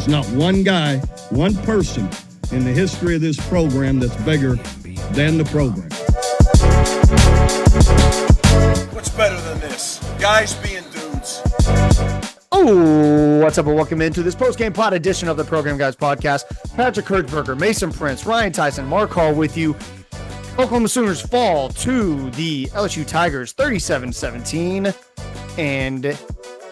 There's not one guy, one person in the history of this program that's bigger than the program. What's better than this? Guys being dudes. Oh, what's up and welcome into this post-game pod edition of the Program Guys podcast. Patrick Hertzberger, Mason Prince, Ryan Tyson, Mark Hall with you. Oklahoma Sooners fall to the LSU Tigers 37-17, and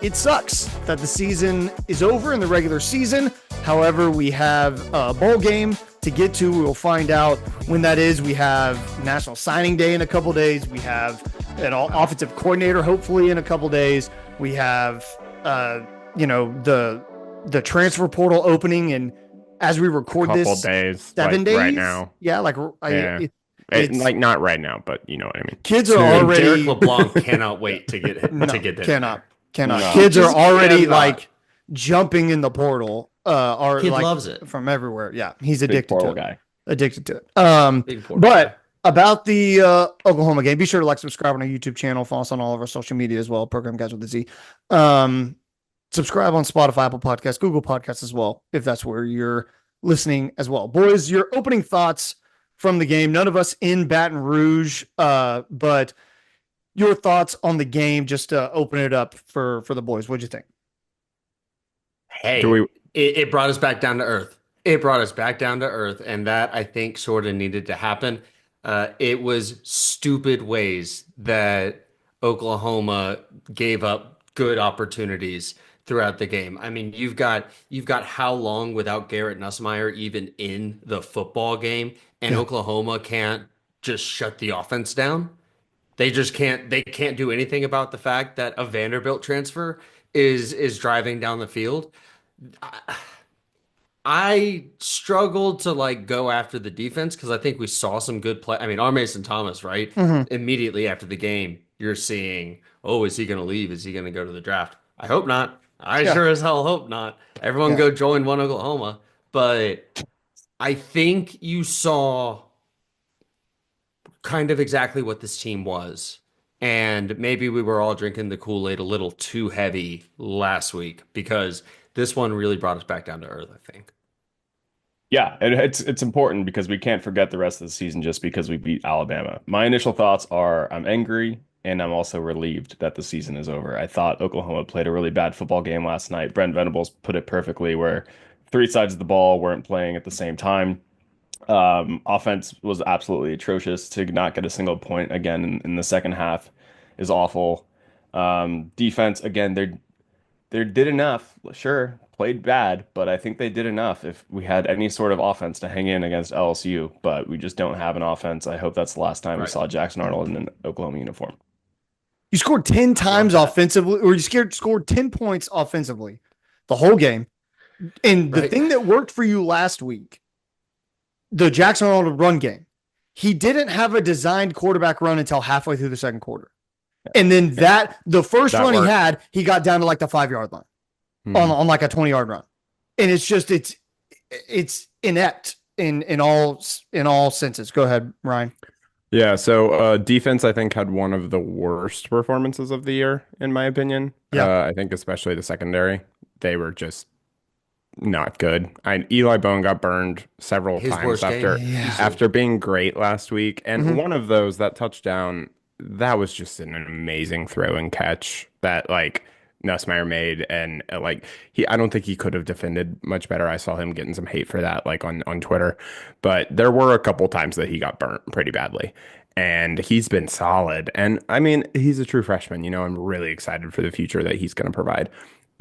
it sucks that the season is over in the regular season. However, we have a bowl game to get to. We will find out when that is. We have National Signing Day in a couple days. We have an offensive coordinator hopefully in a couple days. We have the transfer portal opening, and as we record this, days, 7 days right now. Yeah, It's like not right now, but you know what I mean. Kids are already. Derek LeBlanc cannot wait to get there. Cannot. No. Kids are already like jumping in the portal. Kid like, loves it from everywhere. Yeah, he's addicted to it. Guy. Addicted to it. Big portal But guy. about the Oklahoma game, be sure to like, subscribe on our YouTube channel, follow us on all of our social media as well. Program Guys with a Z. Subscribe on Spotify, Apple Podcasts, Google Podcasts as well, if that's where you're listening as well. Boys, your opening thoughts from the game. None of us in Baton Rouge, but your thoughts on the game, just to open it up for the boys. What'd you think? Hey, it brought us back down to earth. And that, I think, sort of needed to happen. It was stupid ways that Oklahoma gave up good opportunities throughout the game. I mean, you've got how long without Garrett Nussmeier even in the football game, and Oklahoma can't just shut the offense down. They just can't. They can't do anything about the fact that a Vanderbilt transfer is driving down the field. I struggled to go after the defense because I think we saw some good play. I mean, our Mason Thomas, right? Mm-hmm. Immediately after the game, you're seeing, oh, is he going to leave? Is he going to go to the draft? I hope not. I sure as hell hope not. Everyone go join One Oklahoma. But I think you saw kind of exactly what this team was. And maybe we were all drinking the Kool-Aid a little too heavy last week, because this one really brought us back down to earth, I think. Yeah, and it's important because we can't forget the rest of the season just because we beat Alabama. My initial thoughts are I'm angry and I'm also relieved that the season is over. I thought Oklahoma played a really bad football game last night. Brent Venables put it perfectly, where three sides of the ball weren't playing at the same time. Offense was absolutely atrocious. To not get a single point again in the second half is awful. Defense, again, they did enough. Sure, played bad, but I think they did enough if we had any sort of offense to hang in against LSU, but we just don't have an offense. I hope that's the last time we saw Jackson Arnold in an Oklahoma uniform. You scored 10 times offensively, or you scored 10 points offensively the whole game. And the thing that worked for you last week, the Jackson Arnold run game, he didn't have a designed quarterback run until halfway through the second quarter. And then the first run he had, he got down to like the 5-yard line on like a 20-yard run. And it's just, it's inept in all senses. Go ahead, Ryan. Yeah, so defense, I think, had one of the worst performances of the year, in my opinion. Yeah. I think especially the secondary. They were just not good. Eli Bone got burned several times after being great last week. And one of those, that touchdown, that was just an amazing throw and catch that Nussmeier made, and I don't think he could have defended much better. I saw him getting some hate for that on Twitter, but there were a couple times that he got burnt pretty badly, and he's been solid. And I mean, he's a true freshman. I'm really excited for the future that he's going to provide.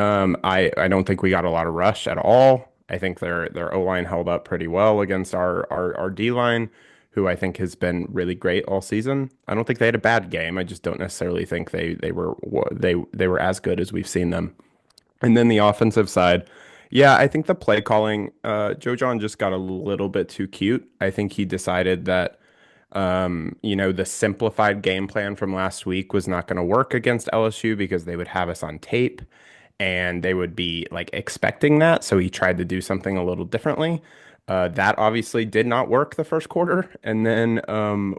I don't think we got a lot of rush at all. I think their O-line held up pretty well against our D-line, who I think has been really great all season. I don't think they had a bad game. I just don't necessarily think they were as good as we've seen them. And then the offensive side, yeah, I think the play calling, Joe John just got a little bit too cute. I think he decided that the simplified game plan from last week was not going to work against LSU because they would have us on tape and they would be expecting that. So he tried to do something a little differently. That obviously did not work the first quarter. And then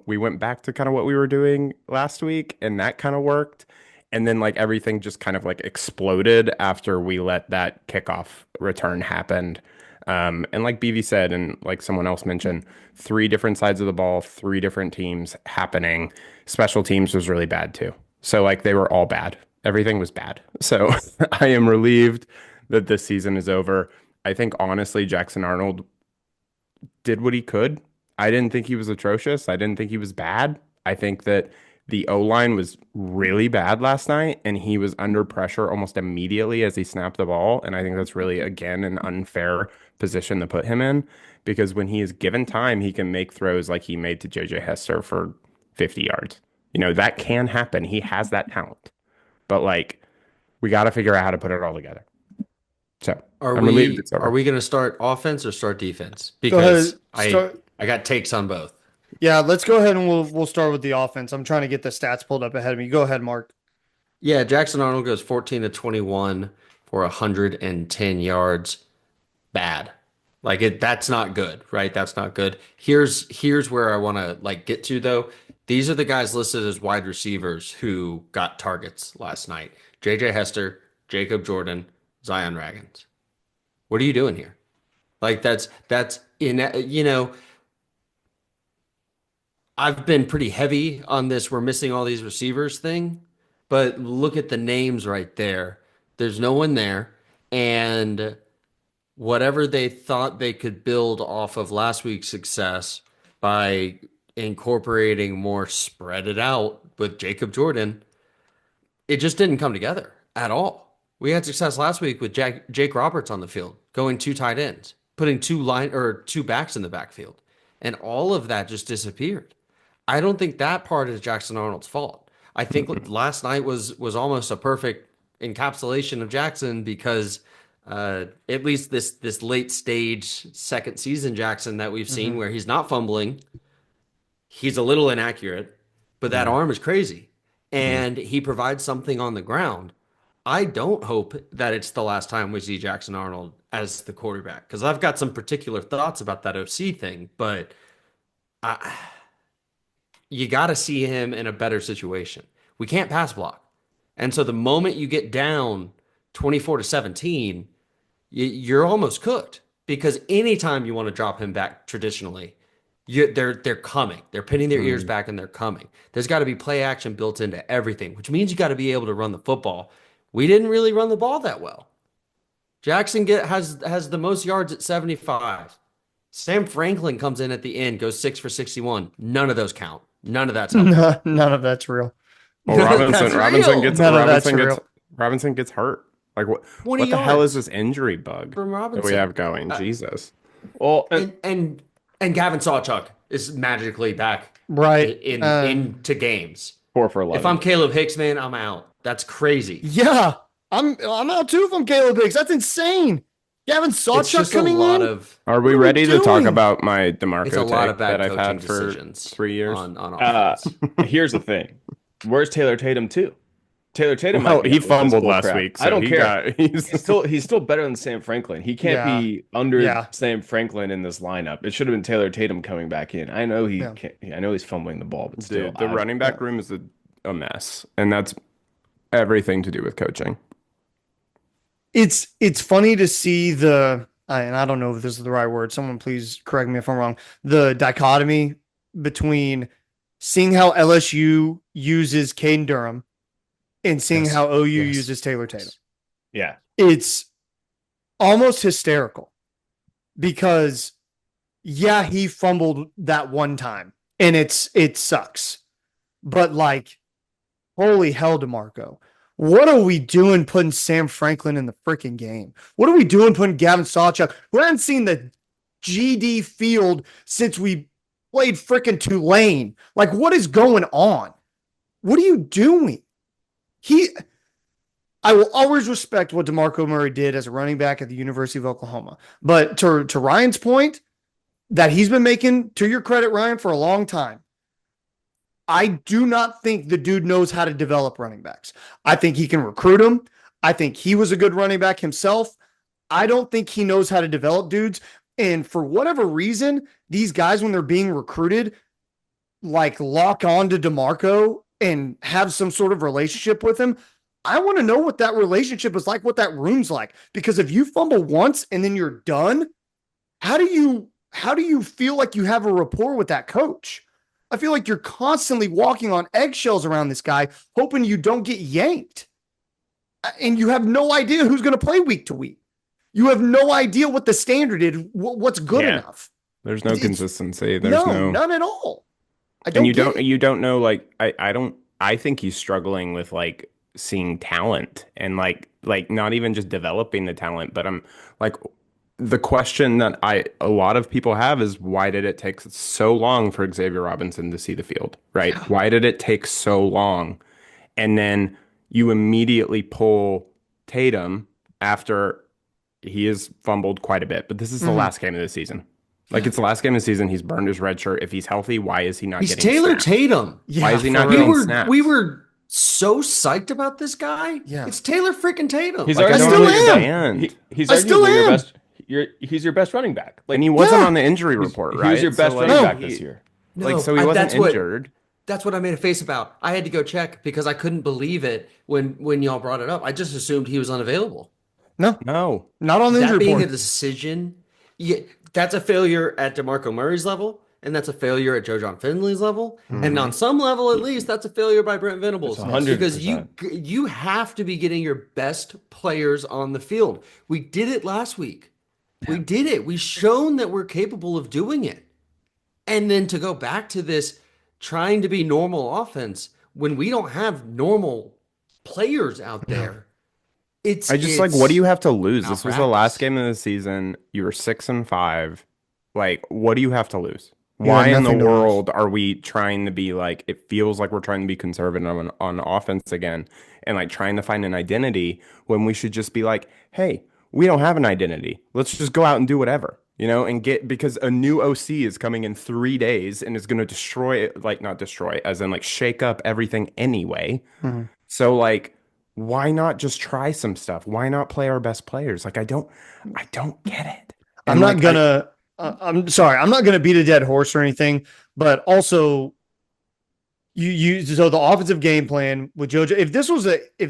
we went back to kind of what we were doing last week, and that kind of worked. And then like everything just kind of like exploded after we let that kickoff return happen. And like BV said, and like someone else mentioned, 3 different sides of the ball, 3 different teams happening. Special teams was really bad too. So like they were all bad. Everything was bad. So I am relieved that this season is over. I think honestly, Jackson Arnold did what he could. I didn't think he was atrocious. I didn't think he was bad. I think that the O-line was really bad last night, and he was under pressure almost immediately as he snapped the ball. And I think that's really, again, an unfair position to put him in, because when he is given time, he can make throws like he made to JJ Hester for 50 yards. That can happen. He has that talent. But like, we got to figure out how to put it all together. So I'm relieved it's over. Are we going to start offense or start defense? Because I got takes on both. Yeah, let's go ahead and we'll start with the offense. I'm trying to get the stats pulled up ahead of me. Go ahead, Mark. Yeah, Jackson Arnold goes 14 to 21 for 110 yards. Bad. That's not good, right? That's not good. Here's where I want to get to though. These are the guys listed as wide receivers who got targets last night. JJ Hester, Jacob Jordan, Zion Raggins. What are you doing here? That's in I've been pretty heavy on this we're missing all these receivers thing, but look at the names right there. There's no one there, and whatever they thought they could build off of last week's success by incorporating more spread it out with Jacob Jordan, it just didn't come together at all. We had success last week with Jake Roberts on the field, going 2 tight ends, putting 2 backs in the backfield, and all of that just disappeared. I don't think that part is Jackson Arnold's fault. I think last night was almost a perfect encapsulation of Jackson, because at least this late stage second season Jackson that we've seen, where he's not fumbling, he's a little inaccurate, but that arm is crazy, and he provides something on the ground. I don't hope that it's the last time we see Jackson Arnold as the quarterback, because I've got some particular thoughts about that OC thing, but you got to see him in a better situation. We can't pass block. And so the moment you get down 24-17, you're almost cooked, because anytime you want to drop him back traditionally, they're coming. They're pinning their ears back and they're coming. There's got to be play action built into everything, which means you got to be able to run the football. We didn't really run the ball that well. Jackson has the most yards at 75. Sam Franklin comes in at the end, goes 6 for 61. None of those count. None of that's helpful. None of that's real. Well, Robinson gets hurt. Like what the hell is this injury bug that we have going? Jesus. Well, and Gavin Sawchuk is magically back into games. 4 for 11. If I'm Caleb Hicks, man, I'm out. That's crazy. Yeah, I'm out too if I'm Caleb Hicks. That's insane. Gavin Sawchuk coming in. Are we ready to talk about my DeMarco it's a lot of bad that I've had for 3 years? On offense. Here's the thing. Where's Taylor Tatum too? Taylor Tatum. He fumbled last week. So I don't care. He's still better than Sam Franklin. He can't be under Sam Franklin in this lineup. It should have been Taylor Tatum coming back in. I know I know he's fumbling the ball, but still, the running back room is a mess, and that's everything to do with coaching. It's funny to see and I don't know if this is the right word. Someone please correct me if I'm wrong. The dichotomy between seeing how LSU uses Caden Durham and seeing how OU uses Taylor Tatum. Yeah. It's almost hysterical, because he fumbled that one time and it sucks. But holy hell, DeMarco. What are we doing putting Sam Franklin in the freaking game? What are we doing putting Gavin Sawchuk, who hadn't seen the GD field since we played freaking Tulane? What is going on? What are you doing? I will always respect what DeMarco Murray did as a running back at the University of Oklahoma. But to Ryan's point that he's been making, to your credit, Ryan, for a long time, I do not think the dude knows how to develop running backs. I think he can recruit them. I think he was a good running back himself. I don't think he knows how to develop dudes. And for whatever reason, these guys, when they're being recruited, lock on to DeMarco and have some sort of relationship with him, I want to know what that relationship is like, what that room's like. Because if you fumble once and then you're done, how do you feel like you have a rapport with that coach? I feel like you're constantly walking on eggshells around this guy, hoping you don't get yanked. And you have no idea who's going to play week to week. You have no idea what the standard is, what's good enough. There's no consistency. There's none at all. You don't know, like, I think he's struggling with like seeing talent and like not even just developing the talent, but I'm like, the question that a lot of people have is, why did it take so long for Xavier Robinson to see the field, right? Yeah. Why did it take so long? And then you immediately pull Tatum after he has fumbled quite a bit, but this is the last game of the season. Like, it's the last game of the season. He's burned his red shirt. If he's healthy, why is he not getting Taylor snaps? Tatum. Yeah, why is he not getting snaps? We were so psyched about this guy. Yeah. It's Taylor freaking Tatum. He's like, he's your best running back. Like, and he wasn't on the injury report, right? He was your best running back this year. No, so he wasn't injured. That's what I made a face about. I had to go check because I couldn't believe it when y'all brought it up. I just assumed he was unavailable. No, not on the injury report. That being a decision, that's a failure at DeMarco Murray's level, and that's a failure at Joe John Finley's level, and on some level, at least, that's a failure by Brent Venables. Because you have to be getting your best players on the field. We did it last week. We did it. We've shown that we're capable of doing it. And then to go back to this trying to be normal offense when we don't have normal players out there. It's like, what do you have to lose? This was the last game of the season. You were 6-5. Like, what do you have to lose? Why in the world are we trying to be like, it feels like we're trying to be conservative on offense again and like trying to find an identity when we should just be like, hey, we don't have an identity. Let's just go out and do whatever, and because a new OC is coming in 3 days and is going to destroy it, like, not destroy, as in like shake up everything anyway. Mm-hmm. So like, why not just try some stuff? Why not play our best players? Like, I don't get it. I'm not gonna beat a dead horse or anything, but also so the offensive game plan with JoJo, if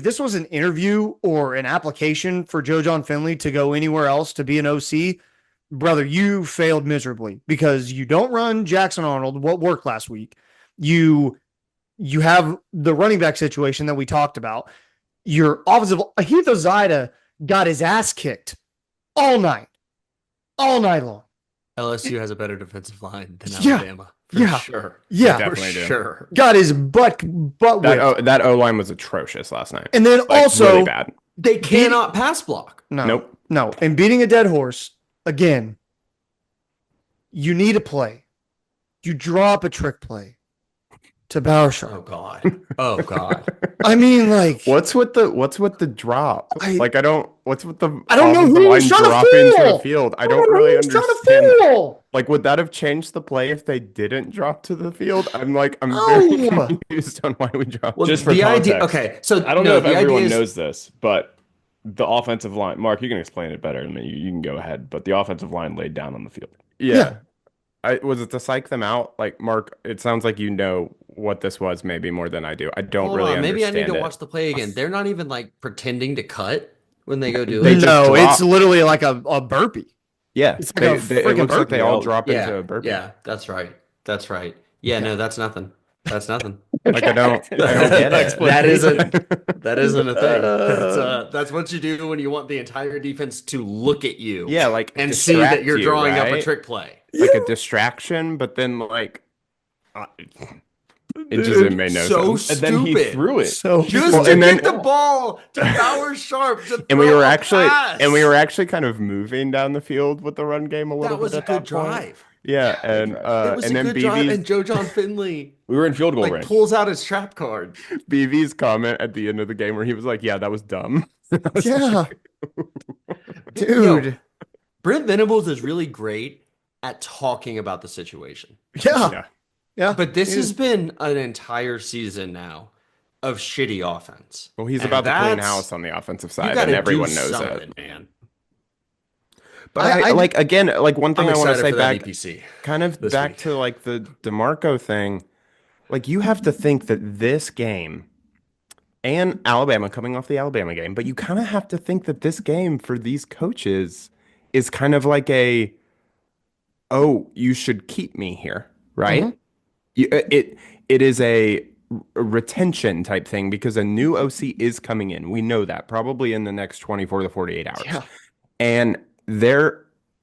this was an interview or an application for Joe John Finley to go anywhere else to be an OC, brother, you failed miserably because you don't run Jackson Arnold, what worked last week. You have the running back situation that we talked about. Your offensive, Heath Ozida got his ass kicked all night long. LSU has a better defensive line than Alabama. For sure. Yeah, definitely for sure. Got his butt whipped. That O-line was atrocious last night. And then also, really bad. They cannot pass block. No. And beating a dead horse, again, you need a play. You draw up a trick play to Bauersharp. Oh God. I mean, like, what's with the drop? I don't know who was trying to drop into the field. I don't really understand. Like, would that have changed the play if they didn't drop to the field? I'm very confused on why we dropped. Well, just for the context. So I don't know if everyone knows this, but the offensive line, Mark, you can explain it better than me. You can go ahead, but the offensive line laid down on the field. Yeah. Was it to psych them out? Like, Mark, it sounds like you know what this was maybe more than I do. I don't really understand. Maybe I need to watch the play again. They're not even like pretending to cut when they go do it. No, it's literally like a burpee. Yeah, it looks like they all drop into a burpee. Yeah, that's right. Yeah, no, that's nothing. Like, I don't get it. That isn't a thing. That's what you do when you want the entire defense to look at you. Yeah, like, and see that you're drawing up a trick play. Like a distraction, but then like it made no sense. Stupid. And then he threw it. Get the ball to Bauersharp. And we were actually kind of moving down the field with the run game a little bit. That was a good drive. Yeah, and it was and a then good drive, and Joe John Finley. We were in field goal range. Pulls out his trap card. BV's comment at the end of the game where he was like, "Yeah, that was dumb." Yeah, dude. Brent Venables is really great at talking about the situation. Yeah. But this has been an entire season now of shitty offense. Well, he's about to clean house on the offensive side, and everyone knows it, man. But I like, again, like, one thing I want to say back, EPC kind of back to like the DeMarco thing. Like you have to think that this game and Alabama coming off the Alabama game, but you kind of have to think that this game for these coaches is kind of like oh, you should keep me here, right? It is a retention type thing because a new OC is coming in. We know that probably in the next 24 to 48 hours. Yeah. And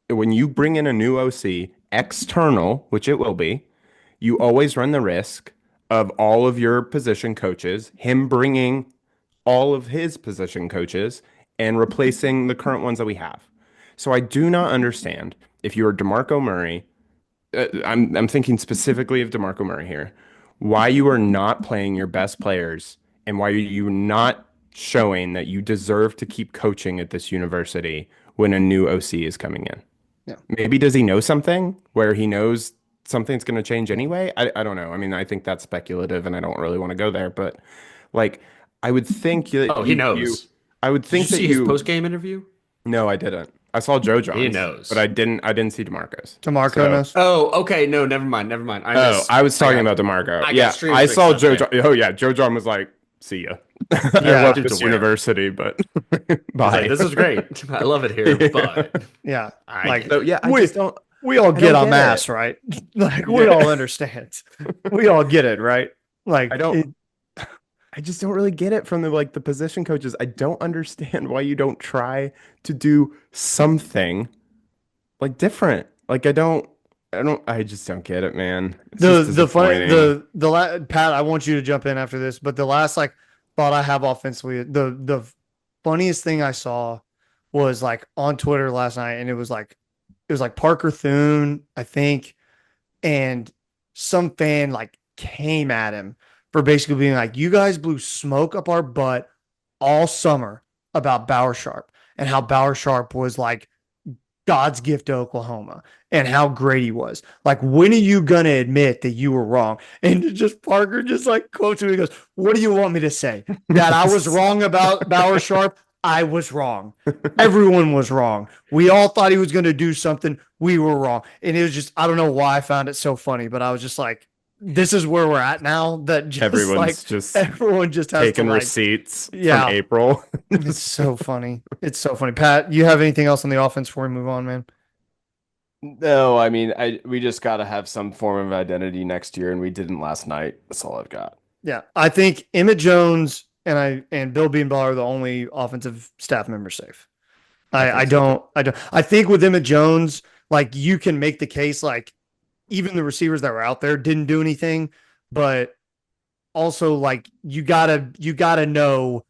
when you bring in a new OC external, which it will be, you always run the risk of all of your position coaches, him bringing all of his position coaches and replacing the current ones that we have. So I do not understand if you're DeMarco Murray, I'm thinking specifically of DeMarco Murray here, why you are not playing your best players and why you not showing that you deserve to keep coaching at this university when a new OC is coming in. Yeah. Maybe does he know something where he knows something's going to change anyway? I don't know. I mean, I think that's speculative and I don't really want to go there, but like I would think that he knows. I would think Did you that see his post-game interview? No, I didn't. I saw Joe John's. He knows. But I didn't see DeMarco's. DeMarco knows. Oh, okay. No, never mind. I was talking about DeMarco. I saw Joe John. Oh yeah, Joe John was like, see ya. I love this university, but bye. Like, this is great. I love it here, but yeah. I just don't. We all get on mass, right? Like we all understand. We all get it, right? Like I just don't really get it from the position coaches. I don't understand why you don't try to do something like different. Like I just don't get it, man. Pat, I want you to jump in after this, but the last thought I have offensively, the funniest thing I saw was on Twitter last night, and it was like Parker Thune, I think, and some fan came at him for basically being like, you guys blew smoke up our butt all summer about Bauer Sharp and how Bauer Sharp was like God's gift to Oklahoma and how great he was. Like, when are you going to admit that you were wrong? And just Parker just quotes him. He goes, what do you want me to say? That I was wrong about Bauer Sharp? I was wrong. Everyone was wrong. We all thought he was going to do something. We were wrong. And it was just, I don't know why I found it so funny, but I was just like, this is where we're at now. That just everyone just has taking receipts from April. It's so funny. It's so funny. Pat, you have anything else on the offense before we move on, man? No, I mean, we just got to have some form of identity next year, and we didn't last night. That's all I've got. Yeah, I think Emmett Jones and Bill Beanball are the only offensive staff members safe. I think with Emmett Jones, you can make the case even the receivers that were out there didn't do anything, but also you gotta know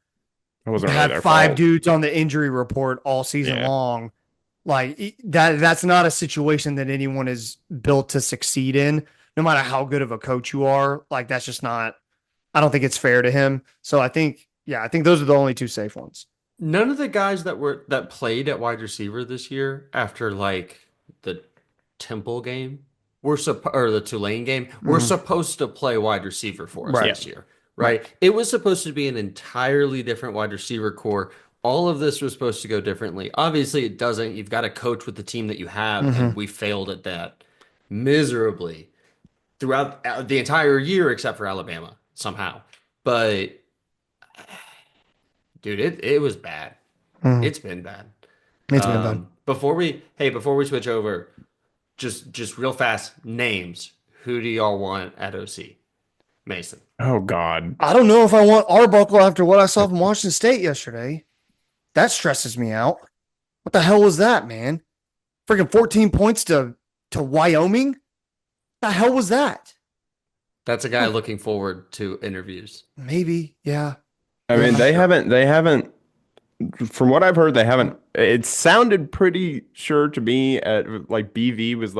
had five dudes on the injury report all season long. That's not a situation that anyone is built to succeed in, no matter how good of a coach you are. That's just not, I don't think it's fair to him. So I think those are the only two safe ones. None of the guys that played at wide receiver this year after the Temple game or the Tulane game, we're supposed to play wide receiver for us this year, right? It was supposed to be an entirely different wide receiver core. All of this was supposed to go differently. Obviously, it doesn't. You've got to coach with the team that you have, and we failed at that miserably throughout the entire year, except for Alabama somehow. But dude, it was bad. It's been bad. It's been bad. Before we switch over, just real fast, names. Who do y'all want at OC? Mason. Oh God. I don't know if I want Arbuckle after what I saw from Washington State yesterday. That stresses me out. What the hell was that, man? Freaking 14 points to Wyoming? What the hell was that? That's a guy looking forward to interviews. Maybe, yeah. I mean, they haven't, from what I've heard, they haven't, it sounded pretty sure to me at BV was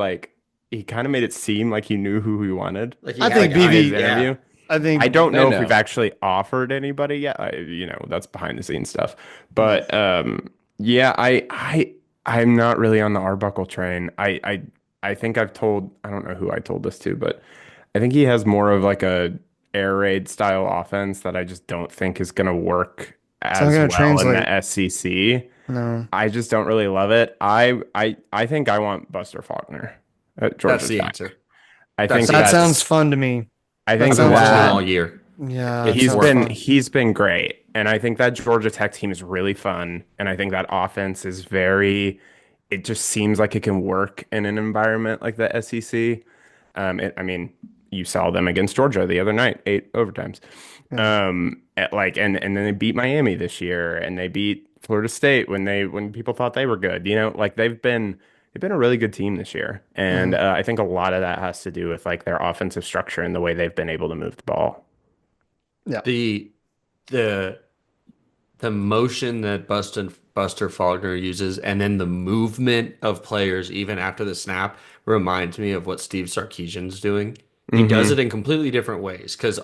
he kind of made it seem like he knew who he wanted. I think BV, interview. I don't know if we've actually offered anybody yet. That's behind the scenes stuff. But I'm not really on the Arbuckle train. I think I don't know who I told this to, but I think he has more of a air raid style offense that I just don't think is going to work as well in the SEC. No, I just don't really love it. I think I want Buster Faulkner at Georgia That's the Tech. answer. That sounds fun to me. I think that all year. Yeah, he's been great, and I think that Georgia Tech team is really fun, and I think that offense is very. It just seems like it can work in an environment like the SEC. I mean, you saw them against Georgia the other night, 8 overtimes. And then they beat Miami this year, and they beat Florida State when people thought they were good. Like they've been a really good team this year, and I think a lot of that has to do with like their offensive structure and the way they've been able to move the ball. Yeah. The motion that Buster Faulkner uses, and then the movement of players even after the snap reminds me of what Steve Sarkisian's doing. He does it in completely different ways because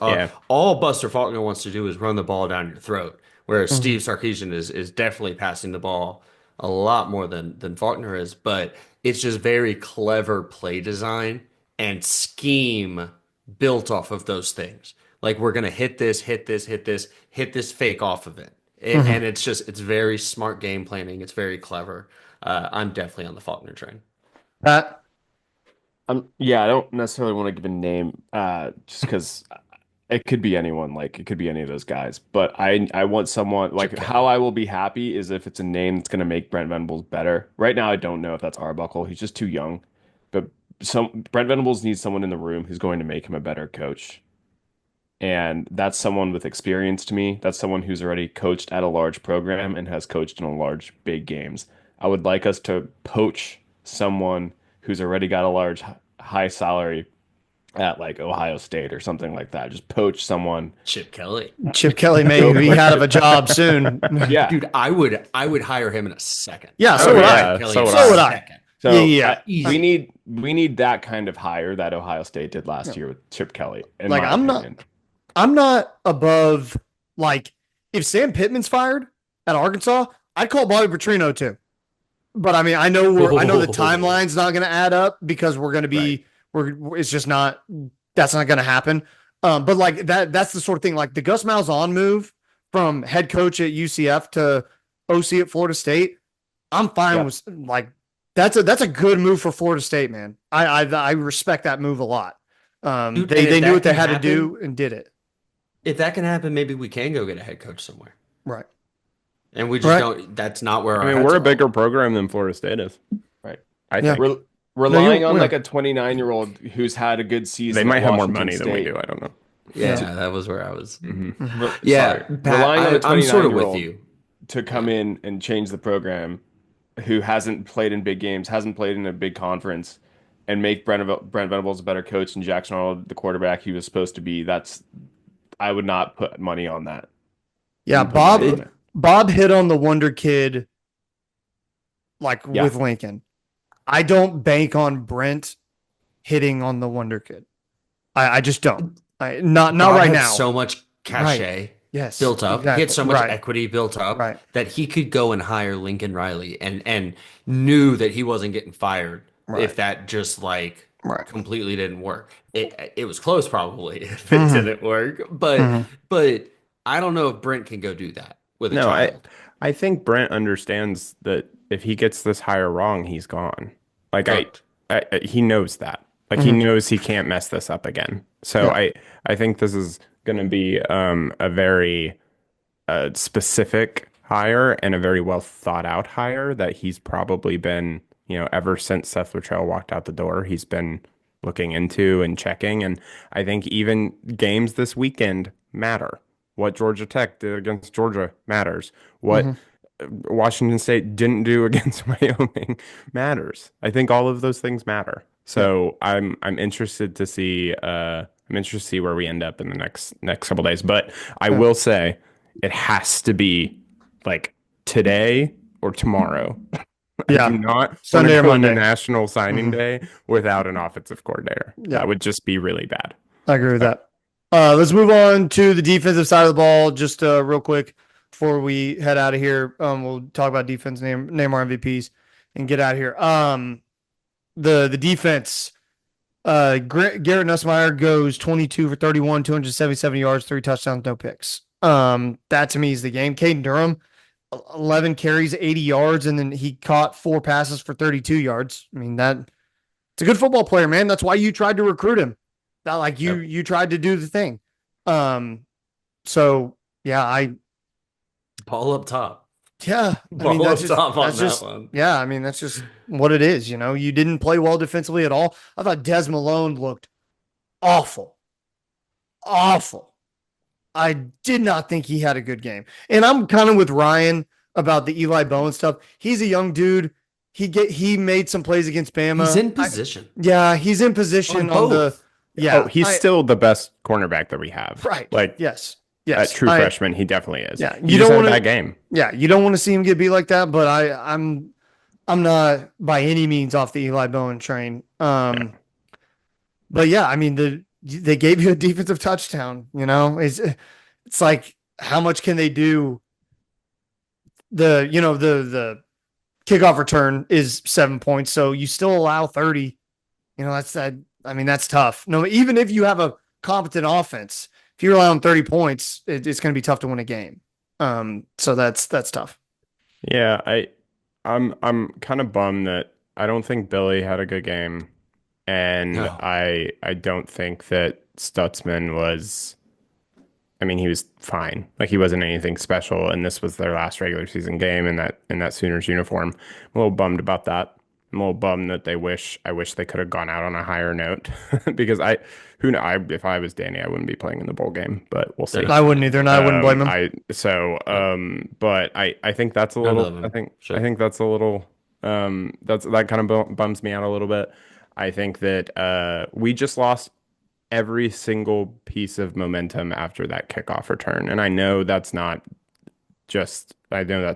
all Buster Faulkner wants to do is run the ball down your throat, whereas Steve Sarkisian is definitely passing the ball a lot more than Faulkner is. But it's just very clever play design and scheme built off of those things. Like we're gonna hit this fake off of it. And it's very smart game planning. It's very clever. I'm definitely on the Faulkner train. Pat? I don't necessarily want to give a name just because it could be anyone. Like it could be any of those guys. But I want someone like how I will be happy is if it's a name that's going to make Brent Venables better. Right now, I don't know if that's Arbuckle. He's just too young. But Brent Venables needs someone in the room who's going to make him a better coach. And that's someone with experience to me. That's someone who's already coached at a large program and has coached in a large, big games. I would like us to poach someone who's already got a large, high salary at like Ohio State or something like that. Just poach someone. Chip Kelly may be out of a job soon. Yeah, dude, I would hire him in a second. Yeah, so would I. So would I. So yeah. We need that kind of hire that Ohio State did last year with Chip Kelly. Like I'm not above, like, if Sam Pittman's fired at Arkansas, I'd call Bobby Petrino too. But I mean, I know the timeline's not going to add up because we're going to be, it's just not, that's not going to happen. But like that's the sort of thing, like the Gus Malzahn move from head coach at UCF to OC at Florida State. I'm fine with like, that's a good move for Florida State, man. I respect that move a lot. Dude, they knew what they had to do and did it. If that can happen, maybe we can go get a head coach somewhere. Right. And we just don't, that's not where we're a bigger program than Florida State is. Right. I think. We're relying on like a 29-year-old who's had a good season. They might have more money than we do. I don't know. Yeah, that was where I was. Yeah. Pat, relying on a 29-year-old I'm sort of with you to come in and change the program, who hasn't played in big games, hasn't played in a big conference, and make Brent Venables a better coach and Jackson Arnold the quarterback he was supposed to be. I would not put money on that. Yeah, Bob hit on the Wonder Kid with Lincoln. I don't bank on Brent hitting on the Wonder Kid. I just don't. Not right now. So much cachet built up. Exactly. He had so much equity built up that he could go and hire Lincoln Riley and knew that he wasn't getting fired if that just completely didn't work. It was close probably if it didn't work. But I don't know if Brent can go do that with a child. I think Brent understands that if he gets this hire wrong, he's gone. Like he knows that. Like he knows he can't mess this up again. So I think this is going to be a very specific hire and a very well thought out hire that he's probably been, ever since Seth Luttrell walked out the door, he's been looking into and checking. And I think even games this weekend matter. What Georgia Tech did against Georgia matters. What Washington State didn't do against Wyoming matters. I think all of those things matter. So I'm interested to see where we end up in the next couple days. But I will say it has to be like today or tomorrow. Yeah, do not Sunday or Monday, National Signing Day without an offensive coordinator. Yeah. That would just be really bad. I agree with that. Let's move on to the defensive side of the ball. Just real quick before we head out of here, we'll talk about defense, name our MVPs, and get out of here. The defense, Garrett Nussmeier goes 22 for 31, 277 yards, 3 touchdowns, no picks. That to me is the game. Caden Durham, 11 carries, 80 yards, and then he caught 4 passes for 32 yards. I mean, it's a good football player, man. That's why you tried to recruit him. That like you tried to do the thing. So yeah, Ball up top. I mean Ball up top on that one. yeah, I mean that's just what it is, you know. You didn't play well defensively at all. I thought Des Malone looked awful. Awful. I did not think he had a good game. And I'm kind of with Ryan about the Eli Bowen stuff. He's a young dude. He made some plays against Bama. He's in position. Yeah, he's in position on the yeah. Oh, he's still the best cornerback that we have. Right. Like yes. a true freshman, he definitely is. Yeah, you don't want that game. Yeah, you don't want to see him get beat like that. But I'm not by any means off the Eli Bowen train. But yeah, I mean they gave you a defensive touchdown. You know, it's like how much can they do? The kickoff return is 7 points, so you still allow 30. You know, that's that. I mean, that's tough. No, even if you have a competent offense, if you're allowing 30 points, it's going to be tough to win a game. So that's tough. Yeah, I'm kind of bummed that I don't think Billy had a good game, and No. I don't think that Stutzman was. I mean, he was fine. Like he wasn't anything special, and this was their last regular season game in that Sooners uniform. I'm a little bummed about that. I'm a little bummed that I wish they could have gone out on a higher note because if I was Danny, I wouldn't be playing in the bowl game, but we'll see. I wouldn't either, and I wouldn't blame him. But I think that's a little. I think that's a little. That kind of bums me out a little bit. I think that we just lost every single piece of momentum after that kickoff return. And I know that's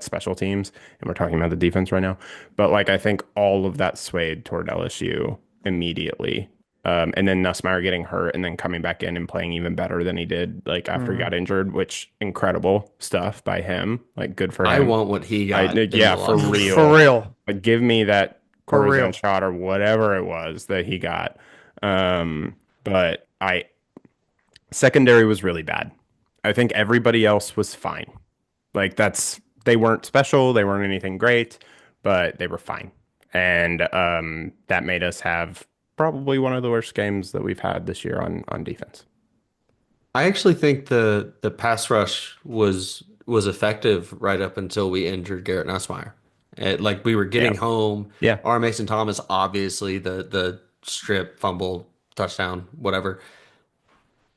special teams and we're talking about the defense right now, but like, I think all of that swayed toward LSU immediately. And then Nussmeier getting hurt and then coming back in and playing even better than he did, like after he got injured, which incredible stuff by him. Like good for him. I want what he got. For real. For real. Like give me that cortisone shot or whatever it was that he got. But secondary was really bad. I think everybody else was fine. Like they weren't special, they weren't anything great, but they were fine. And that made us have probably one of the worst games that we've had this year on defense. I actually think the pass rush was effective right up until we injured Garrett Nussmeier. Like we were getting home. Yeah. R. Mason Thomas, obviously the strip, fumble, touchdown, whatever.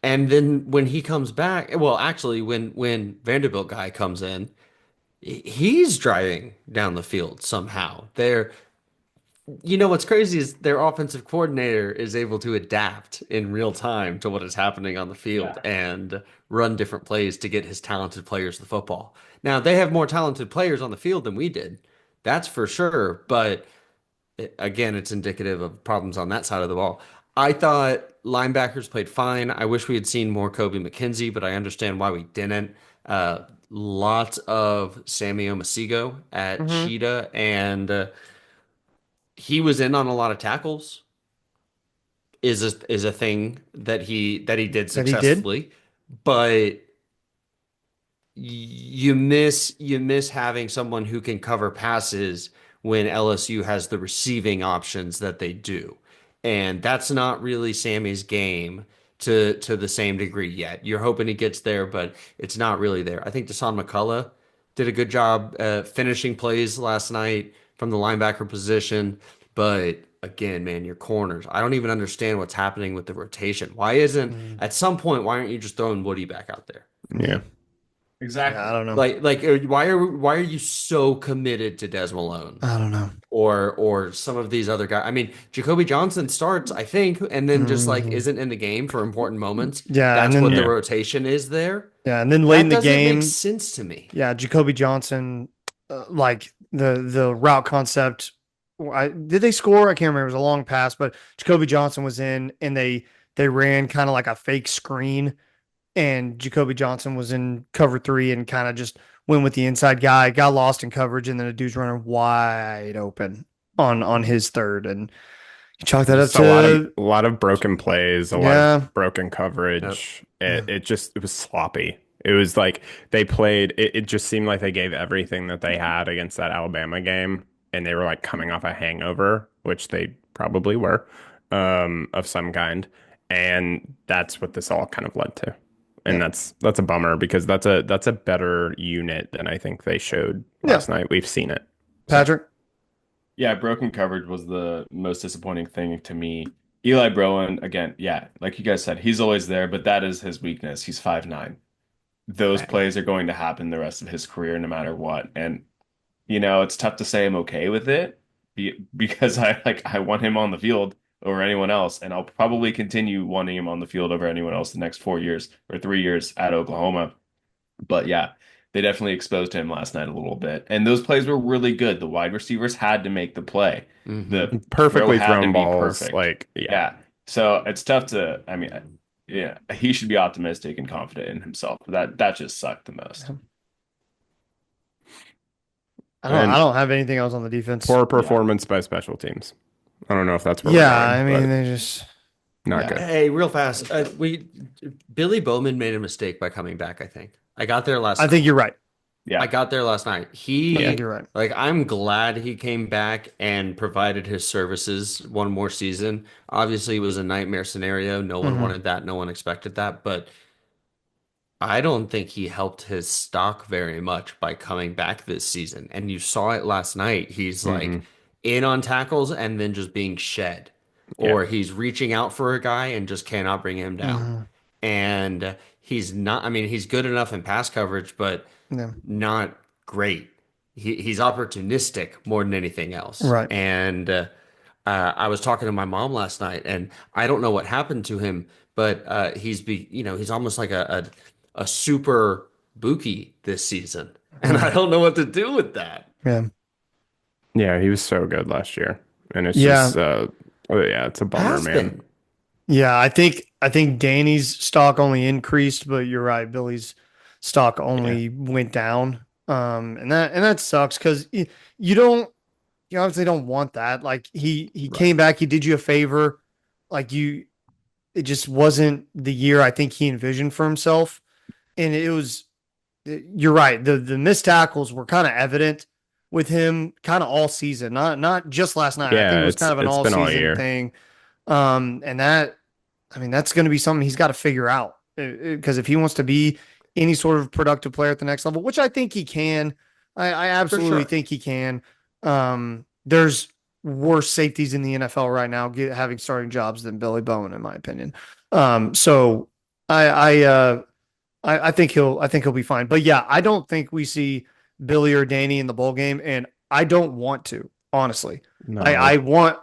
And then when he comes back, well, actually, when Vanderbilt guy comes in, he's driving down the field somehow. What's crazy is their offensive coordinator is able to adapt in real time to what is happening on the field and run different plays to get his talented players the football. Now, they have more talented players on the field than we did. That's for sure. But again, it's indicative of problems on that side of the ball. I thought linebackers played fine. I wish we had seen more Kobe McKenzie, but I understand why we didn't. Lots of Sammy Omasigo at Sheeta, and he was in on a lot of tackles. Is a thing that he did successfully, but you miss having someone who can cover passes when LSU has the receiving options that they do. And that's not really Sammy's game to the same degree yet. You're hoping he gets there, but it's not really there. I think Deshaun McCullough did a good job finishing plays last night from the linebacker position. But again, man, your corners. I don't even understand what's happening with the rotation. At some point, why aren't you just throwing Woody back out there? Yeah. Exactly. Yeah, I don't know. Like why are you so committed to Des Malone? I don't know. Or some of these other guys. I mean, Jacoby Johnson starts, I think, and then just like isn't in the game for important moments. Yeah, that's what the rotation is there. Yeah, and then late in the game, makes sense to me. Yeah, Jacoby Johnson, like the route concept. Did they score? I can't remember. It was a long pass, but Jacoby Johnson was in, and they ran kind of like a fake screen. And Jacoby Johnson was in cover 3 and kind of just went with the inside guy, got lost in coverage, and then a dude's running wide open on his third, and you chalk that up to a lot of broken plays, a lot of broken coverage. Yep. It was sloppy. It was like they played. It just seemed like they gave everything that they had against that Alabama game, and they were like coming off a hangover, which they probably were, of some kind. And that's what this all kind of led to. And that's a bummer because that's a better unit than I think they showed last night. We've seen it. Patrick? Yeah, broken coverage was the most disappointing thing to me. Eli Browen, again, yeah, like you guys said, he's always there, but that is his weakness. He's 5'9". Those plays are going to happen the rest of his career no matter what. And, it's tough to say I'm okay with it because I want him on the field over anyone else, and I'll probably continue wanting him on the field over anyone else the next 4 years or 3 years at Oklahoma. But yeah, they definitely exposed him last night a little bit. And those plays were really good. The wide receivers had to make the play. The Perfectly throw had to thrown be balls. perfect. Yeah. So it's tough to, yeah, he should be optimistic and confident in himself. That just sucked the most. I don't have anything else on the defense. Poor performance by special teams. I don't know if that's where Yeah, we're going, they just not good. Hey, real fast. Billy Bowman made a mistake by coming back, I think. I got there last night. I think you're right. Yeah. I got there last night. I think you're right. Like, I'm glad he came back and provided his services one more season. Obviously, it was a nightmare scenario. No one wanted that. No one expected that. But I don't think he helped his stock very much by coming back this season. And you saw it last night. He's like in on tackles and then just being shed. Or he's reaching out for a guy and just cannot bring him down. And he's not, he's good enough in pass coverage, but not great. He's opportunistic more than anything else. Right. And I was talking to my mom last night, and I don't know what happened to him, but he's almost like a super Buki this season. And I don't know what to do with that. Yeah. Yeah, he was so good last year. And it's just it's a bummer, man. Yeah, I think Danny's stock only increased, but you're right, Billy's stock only went down. And that sucks because you obviously don't want that. Like he came back, he did you a favor. Like it just wasn't the year I think he envisioned for himself. And you're right. The missed tackles were kind of evident with him kind of all season, not just last night. I think it was kind of an all season thing. And that's going to be something he's got to figure out because if he wants to be any sort of productive player at the next level, which I think he can, I absolutely think he can. There's worse safeties in the NFL right now having starting jobs than Billy Bowen, in my opinion. So I think he'll be fine. But yeah, I don't think we see Billy or Danny in the bowl game, and I don't want to, honestly. No. I want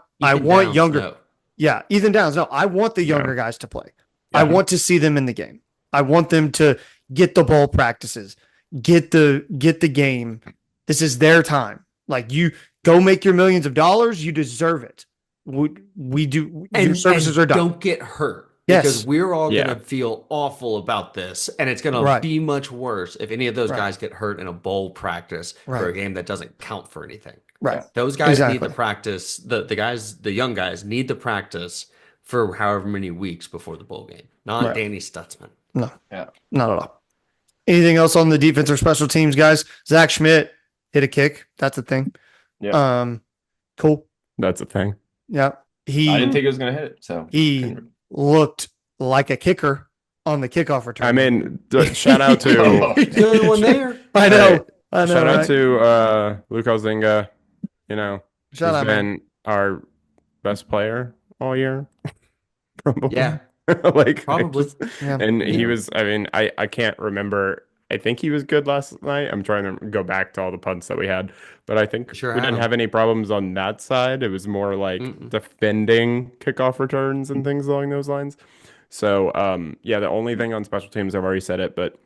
younger. No. Yeah, Ethan Downs. No, I want the younger guys to play. Yeah. I want to see them in the game. I want them to get the bowl practices, get the game. This is their time. Like, you go make your millions of dollars. You deserve it. We do. Your services are done. Don't get hurt. Because we're all going to feel awful about this. And it's going to be much worse if any of those guys get hurt in a bowl practice for a game that doesn't count for anything. Right. Those guys need the practice. The young guys need the practice for however many weeks before the bowl game. Not Danny Stutzman. No. Yeah. Not at all. Anything else on the defense or special teams, guys? Zach Schmidt hit a kick. That's a thing. Yeah. Cool. That's a thing. Yeah. I didn't think it was going to hit it. So he looked like a kicker on the kickoff return. Shout out to the only one there. I know. Shout out to Luke Alzinga. He's been our best player all year. Probably. Yeah. Probably. And he was, I can't remember. I think he was good last night. I'm trying to go back to all the punts that we had, but I think we didn't have any problems on that side. It was more like defending kickoff returns and things along those lines. So, the only thing on special teams, I've already said it, but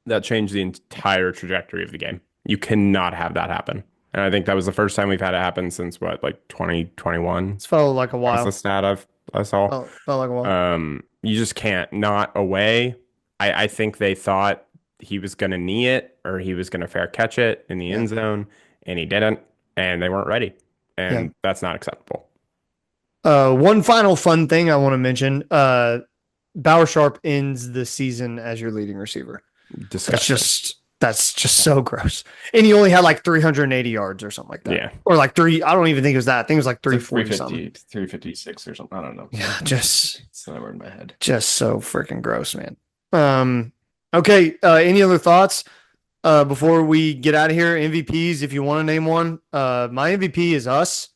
that changed the entire trajectory of the game. You cannot have that happen. And I think that was the first time we've had it happen since 2021. It's felt like a while. That's the stat I saw. Felt like a while. You just can't. Not away. I think they thought he was going to knee it or he was going to fair catch it in the end zone, and he didn't, and they weren't ready. And that's not acceptable. One final fun thing I want to mention, Bauer Sharp ends the season as your leading receiver. Disgusting. That's just so gross. And he only had like 380 yards or something like that. Yeah. Or like I don't even think it was that. I think it was like 340 something. 356 or something. I don't know. Yeah, just it's not in my head. Just so freaking gross, man. Okay. Any other thoughts before we get out of here? MVPs, if you want to name one. My MVP is us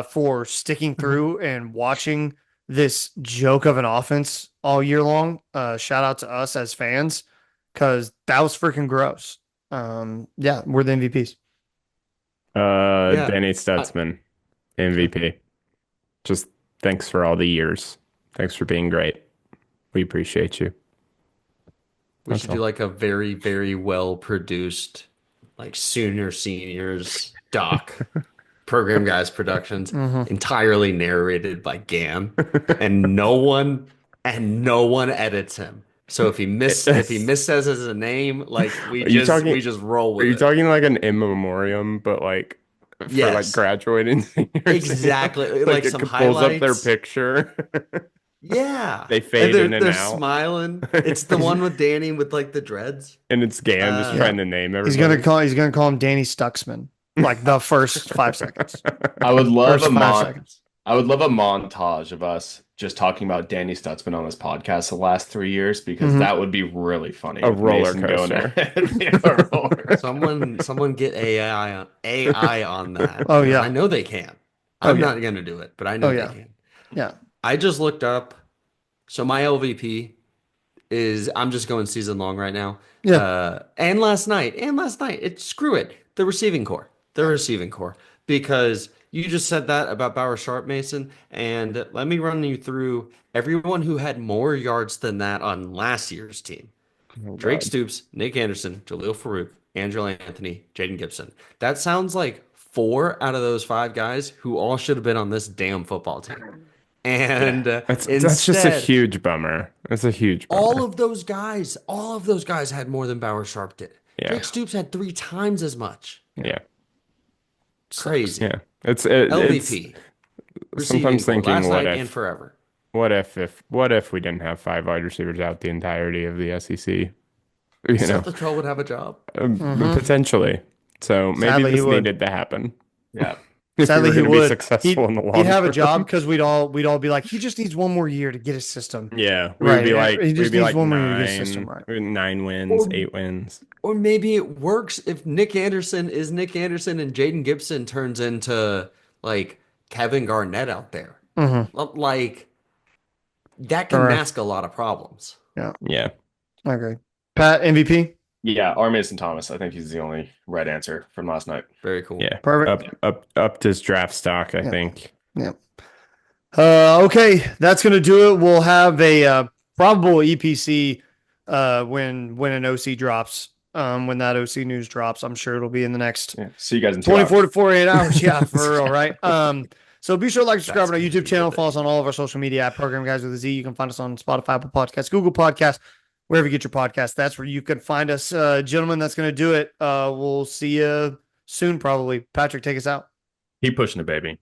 for sticking through and watching this joke of an offense all year long. Shout out to us as fans, because that was freaking gross. Yeah, we're the MVPs. Danny Stutzman, MVP. Just thanks for all the years. Thanks for being great. We appreciate you. We should do like a very, very well produced, like seniors doc. Program Guys Productions, entirely narrated by Gam, and no one edits him. So if he missays his name, like we just roll with it. Are you talking like an in memoriam, but like for like graduating seniors? Exactly. Like some pulls highlights. up their picture. Yeah. They fade in and they're out. smiling. It's the one with Danny with like the dreads. And it's Gam just trying to name everybody. He's gonna call him Danny Stuxman. Like the first 5 seconds. I would love a montage of us just talking about Danny Stutzman on this podcast the last 3 years, because that would be really funny. A roller coaster. Someone get AI on that. Oh yeah, I know they can. I'm not gonna do it, but I know they can. Yeah. I just looked up. So my LVP is, I'm just going season long right now. Yeah. And last night, screw it. The receiving core, because you just said that about Bauer Sharp, Mason. And let me run you through everyone who had more yards than that on last year's team. Drake Stoops, Nick Anderson, Jaleel Farouk, Angelo Anthony, Jaden Gibson. That sounds like 4 out of those 5 guys who all should have been on this damn football team. And that's just a huge bummer. That's a huge bummer. All of those guys had more than Bauer Sharp did. Yeah. Drake Stoops had 3 times as much. Yeah. Crazy. Yeah. It's LVP. Sometimes thinking, what if and forever. What if we didn't have 5 wide receivers out the entirety of the SEC? You Seth know, Patrol would have a job. Potentially. So maybe Sadly, this needed to happen. Yeah. Sadly, he would be successful in the long He'd have a run. job, because we'd all be like, he just needs one more year to get his system. Yeah, Right. We'd be like, He just needs one more year to get his 9, system right. 9 wins, 8 wins. Or maybe it works if Nick Anderson and Jaden Gibson turns into like Kevin Garnett out there. Like that can mask a lot of problems. Yeah. Okay. Pat, MVP? Yeah, R. Mason Thomas. I think he's the only right answer from last night. Very cool. Yeah. Perfect. Up his draft stock, I think. Yeah. Okay, that's gonna do it. We'll have a probable EPC when an OC drops. When that OC news drops, I'm sure it'll be in the next See you guys in 24 to 48 hours. Yeah, for real, right? So be sure to like, subscribe on our YouTube channel, follow us on all of our social media at Program Guys with a Z. You can find us on Spotify, Apple Podcasts, Google Podcasts, wherever you get your podcast. That's where you can find us. Gentlemen, that's going to do it. We'll see you soon, probably. Patrick, take us out. Keep pushing it, baby.